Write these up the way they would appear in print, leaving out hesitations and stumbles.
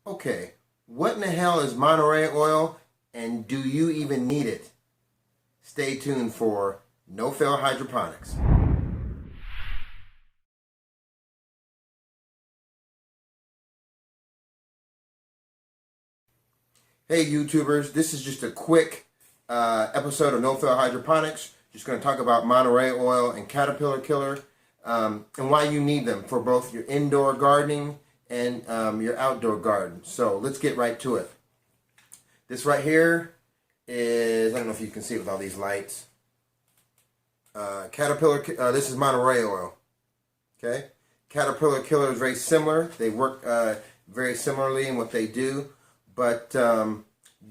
Okay, what in the hell is Monterey oil, and do you even need it? Stay tuned for No Fail Hydroponics. Hey YouTubers, this is just a quick episode of No Fail Hydroponics. Just going to talk about Monterey oil and Caterpillar Killer and why you need them for both your indoor gardening and your outdoor garden. So let's get right to it. This right here is, I don't know if you can see it with all these lights. This is Monterey oil. Okay, Caterpillar Killer is very similar. They work very similarly in what they do. But do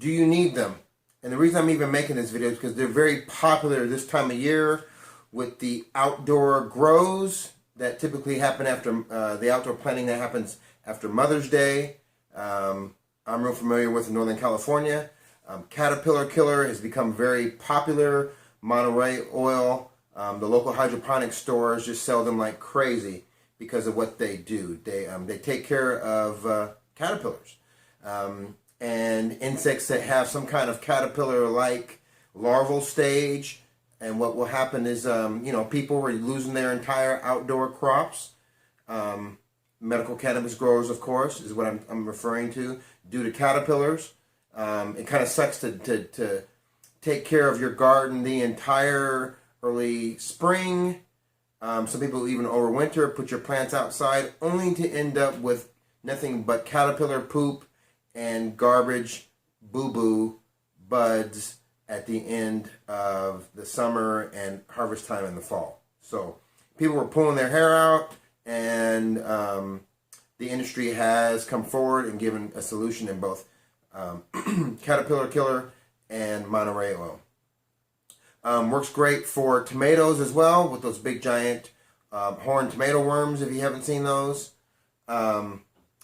you need them? And the reason I'm even making this video is because they're very popular this time of year with the outdoor grows that typically happen after the outdoor planting that happens after Mother's Day. I'm real familiar with in Northern California. Caterpillar Killer has become very popular. Monterey oil, the local hydroponic stores just sell them like crazy because of what they do. They take care of caterpillars. And insects that have some kind of caterpillar-like larval stage. And what will happen is, people are losing their entire outdoor crops. Medical cannabis growers, of course, is what I'm referring to, due to caterpillars. It kind of sucks to take care of your garden the entire early spring. Some people even overwinter, put your plants outside, only to end up with nothing but caterpillar poop and garbage, boo-boo, buds at the end of the summer and harvest time in the fall. So people were pulling their hair out, and the industry has come forward and given a solution in both Caterpillar Killer and Monterey oil. Works great for tomatoes as well, with those big giant horned tomato worms, if you haven't seen those.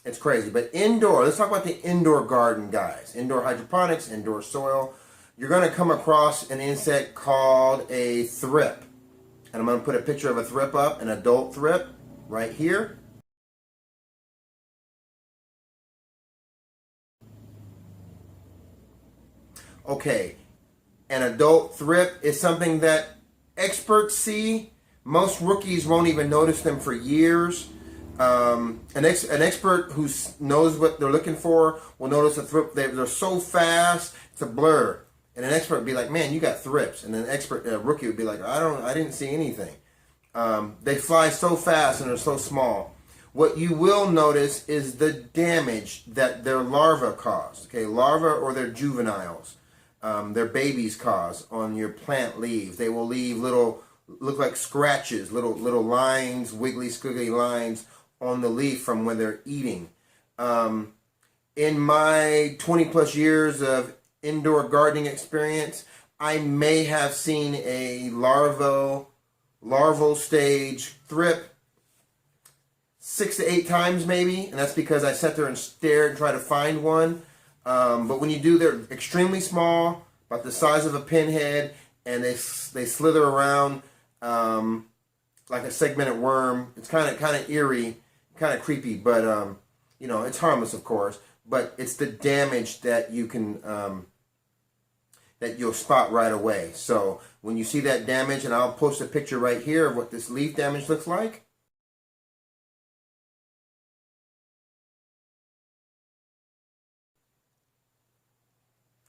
It's crazy. But indoor, let's talk about the indoor garden, guys. Indoor hydroponics, indoor soil. You're going to come across an insect called a thrip. And I'm going to put a picture of a thrip up, an adult thrip, right here. Okay, an adult thrip is something that experts see. Most rookies won't even notice them for years. An expert who knows what they're looking for will notice a thrip. They're so fast, it's a blur. And an expert would be like, "Man, you got thrips." And an rookie would be like, "I didn't see anything." They fly so fast and they're so small. What you will notice is the damage that their larvae cause. Okay, larvae or their juveniles, their babies cause on your plant leaves. They will leave look like scratches, little lines, wiggly, squiggly lines on the leaf from when they're eating. In my 20 plus years of indoor gardening experience, I may have seen a larval stage thrip 6 to 8 times maybe, and that's because I sat there and stared and tried to find one. But when you do, they're extremely small, about the size of a pinhead, and they slither around like a segmented worm. It's kind of eerie, kind of creepy, but it's harmless, of course. But it's the damage that you can that you'll spot right away. So when you see that damage, and I'll post a picture right here of what this leaf damage looks like.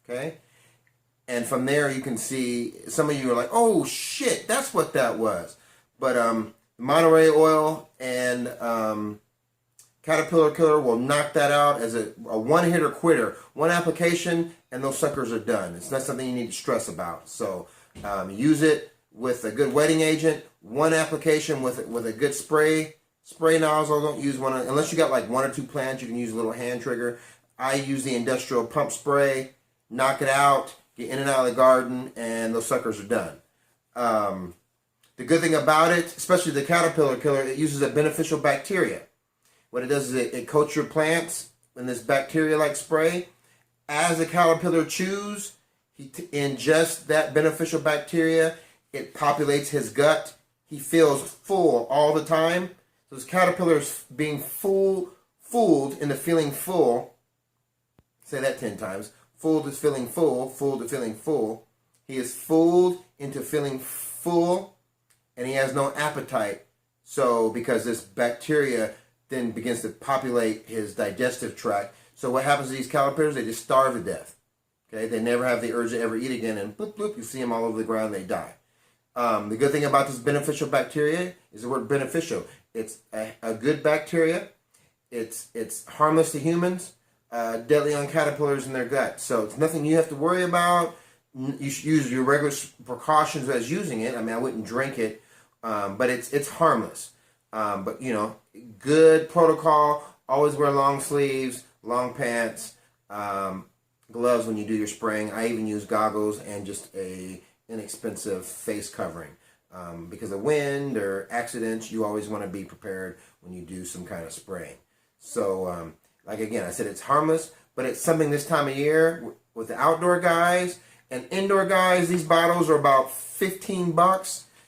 Okay, and from there you can see, some of you are like, "Oh shit, that's what that was." But Monterey oil and Caterpillar Killer will knock that out as a one-hitter quitter. One application and those suckers are done. It's not something you need to stress about. So use it with a good wetting agent. One application with a good spray nozzle. Don't use one unless you got like 1 or 2 plants. You can use a little hand trigger. I use the industrial pump spray. Knock it out. Get in and out of the garden, and those suckers are done. The good thing about it, especially the Caterpillar Killer, it uses a beneficial bacteria. What it does is it coats your plants in this bacteria-like spray. As the caterpillar chews, he ingests that beneficial bacteria. It populates his gut. He feels full all the time. So this caterpillar is being fooled into feeling full Say that 10 times. Fooled is feeling full, fooled to feeling full. He is fooled into feeling full, and he has no appetite. So because this bacteria then begins to populate his digestive tract. So what happens to these caterpillars? They just starve to death. Okay, they never have the urge to ever eat again, and bloop, bloop, you see them all over the ground, they die. The good thing about this beneficial bacteria is the word beneficial. It's a good bacteria. It's harmless to humans, deadly on caterpillars in their gut. So it's nothing you have to worry about. You should use your regular precautions as using it. I mean, I wouldn't drink it, but it's harmless. But you know, good protocol. Always wear long sleeves, long pants, gloves when you do your spraying. I even use goggles and just a inexpensive face covering. Because of wind or accidents, you always want to be prepared when you do some kind of spraying. So, like again, I said it's harmless, but it's something this time of year with the outdoor guys and indoor guys. These bottles are about $15. You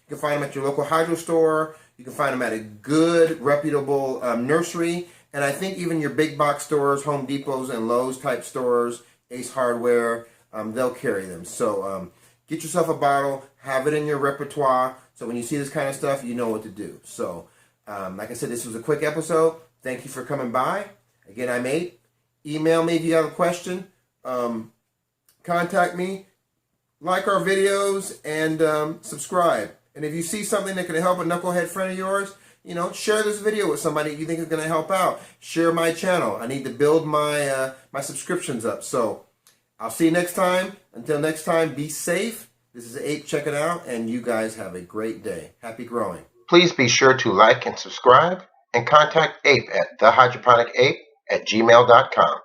can find them at your local hydro store. You can find them at a good, reputable nursery. And I think even your big box stores, Home Depots and Lowe's type stores, Ace Hardware, they'll carry them. So get yourself a bottle, have it in your repertoire, so when you see this kind of stuff, you know what to do. So, like I said, this was a quick episode. Thank you for coming by. Again, I'm 8. Email me if you have a question. Contact me. Like our videos and subscribe. And if you see something that can help a knucklehead friend of yours, you know, share this video with somebody you think is going to help out. Share my channel. I need to build my my subscriptions up. So I'll see you next time. Until next time, be safe. This is Ape checking out, and you guys have a great day. Happy growing. Please be sure to like and subscribe, and contact Ape at thehydroponicape@gmail.com.